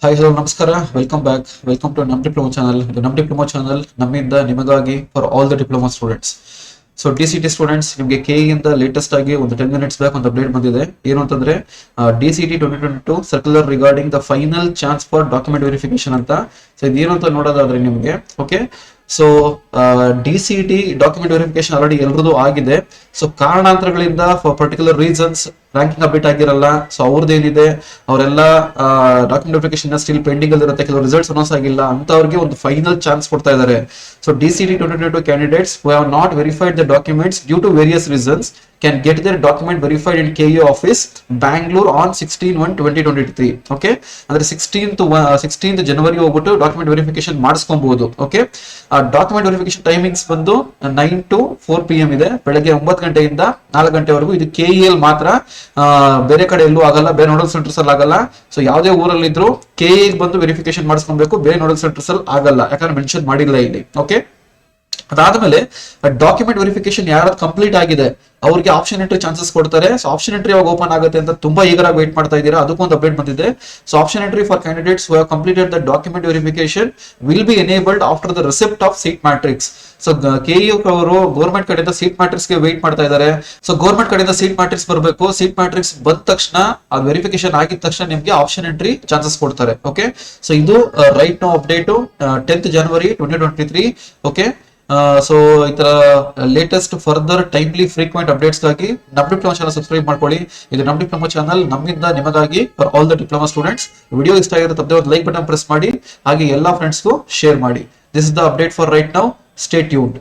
Hi, hello, Namaskara. Welcome back. Welcome to nammdiploma channel. The nammdiploma channel ನಮ್ಮಿಂದ ನಿಮಗಾಗಿ for all the diploma students. So DCET students ನಿಮಗೆ KE ಇಂದ latest ಆಗಿ ಒಂದು 10 minutes back ಒಂದು update ಬಂದಿದೆ. ಏನು ಅಂತಂದ್ರೆ DCET 2022 circular regarding the final chance for document verification ಅಂತ. ಸೊ ಇದೇನು ಅಂತ ನೋಡೋದಾದ್ರೆ ನಿಮಗೆ okay. So DCET document verification already ಎಲ್ರದ್ದು ಆಗಿದೆ. ಸೊ ಕಾರಣಾಂತರಗಳಿಂದ for particular reasons ranking update ಆಗಿರಲ್ಲ. ಸೊ ಅವ್ರದ್ದೇನಿದೆ ಅವರೆಲ್ಲ ಡಾಕ್ಯುಮೆಂಟ್ ವೆರಿಫಿಕೇಶನ್ ಸ್ಟಿಲ್ ಪೆಂಡಿಂಗ್ ಅಲ್ಲಿ ಇರುತ್ತೆ, ಕೆಲವು ರಿಸಲ್ಟ್ಸ್ ಅನೌನ್ಸ್ ಆಗಿಲ್ಲ ಅಂತವ್ರಿಗೆ ಒಂದು ಫೈನಲ್ ಚಾನ್ಸ್ ಕೊಡ್ತಾ ಇದ್ದಾರೆ. So DCET 2022 candidates who have not verified the documents due to various reasons can get their document verified in KEA office Bangalore on 16/1/2023. Okay, ಅಂದ್ರೆ 16th ಜನವರಿ ಹೋಗ್ಬಿಟ್ಟು ಡಾಕ್ಯುಮೆಂಟ್ ವೆರಿಫಿಕೇಶನ್ ಮಾಡಿಸ್ಕೊಬಹುದು. Okay, document verification timings ಬಂದು 9 to 4 PM ಇದೆ, ಬೆಳಗ್ಗೆ 9 ಗಂಟೆಯಿಂದ 4 ಗಂಟೆವರೆಗೂ. ಇದು KEA ಮಾತ್ರ, ಬೇರೆ ಕಡೆ ಎಲ್ಲೂ ಆಗಲ್ಲ, ಬೇರೆ ನೋಡಲ್ ಸೆಂಟರ್ಸ್ ಅಲ್ಲಿ ಆಗಲ್ಲ. ಸೊ ಯಾವುದೇ ಊರಲ್ಲಿ ಇದ್ರು KEA ಬಂದು ವೆರಿಫಿಕೇಶನ್ ಮಾಡಿಸ್ಕೊಬೇಕು, ಬೇರೆ ನೋಡಲ್ ಸೆಂಟರ್ಸ್ ಅಲ್ಲಿ ಆಗಲ್ಲ, ಯಾಕಂದ್ರೆ ಮೆನ್ಷನ್ ಮಾಡಿಲ್ಲ ಇಲ್ಲಿ. ಓಕೆ, ಅದಾದ್ಮೇಲೆ ಡಾಕ್ಯುಮೆಂಟ್ ವೆರಿಫಿಕೇಶನ್ ಯಾರು ಕಂಪ್ಲೀಟ್ ಆಗಿದೆ ಅವ್ರಿಗೆ ಆಪ್ಷನ್ ಎಂಟ್ರಿ ಚಾನ್ಸಸ್ ಕೊಡ್ತಾರೆ. ಸೊ ಆಪ್ಷನ್ ಎಂಟ್ರಿ ಯಾವಾಗ ಓಪನ್ ಆಗುತ್ತೆ ಅಂತ ತುಂಬಾ ಈಗರಾಗಿ ವೇಟ್ ಮಾಡ್ತಾ ಇದ್ದೀರಾ, ಅದಕ್ಕೊಂದು ಅಪ್ಡೇಟ್ ಬಂದಿದೆ. So option entry for candidates who have completed the document verification will be enabled after the receipt of seat matrix. So KEA ಅವರು ಗೌರ್ಮೆಂಟ್ ಕಡೆಯಿಂದ ಸೀಟ್ ಮ್ಯಾಟ್ರಿಕ್ಸ್ ಗೆ ವೇಟ್ ಮಾಡ್ತಾ ಇದ್ದಾರೆ. ಸೊ ಗೌರ್ಮೆಂಟ್ ಕಡೆಯಿಂದ ಸೀಟ್ ಮ್ಯಾಟ್ರಿಕ್ಸ್ ಬರಬೇಕು. Seat matrix ಬಂದ ತಕ್ಷಣ ಅದು ವೆರಿಫಿಕೇಶನ್ ಆಗಿದ ತಕ್ಷಣ ನಿಮಗೆ ಆಪ್ಷನ್ ಎಂಟ್ರಿ ಚಾನ್ಸಸ್ ಕೊಡ್ತಾರೆ. ಓಕೆ, ಸೊ ಇದು right now update 10th January 2023. Okay, so ಈ ತರ latest further timely frequent updates ಗಾಗಿ nammdiploma ಚಾನಲ್ ಸಬ್ಸ್ಕ್ರೈಬ್ ಮಾಡ್ಕೊಳ್ಳಿ. ಇದು nammdiploma ಚಾನಲ್ ನಮ್ಮಿಂದ ನಿಮಗಾಗಿ for all the diploma students. Video ಇಷ್ಟ ಆಗಿರೋ ತಪ್ಪದೆ ಒಂದು ಲೈಕ್ ಬಟನ್ ಪ್ರೆಸ್ ಮಾಡಿ, ಹಾಗೆ ಎಲ್ಲಾ ಫ್ರೆಂಡ್ಸ್ಗೂ ಶೇರ್ ಮಾಡಿ. This is the update for right now. Stay tuned.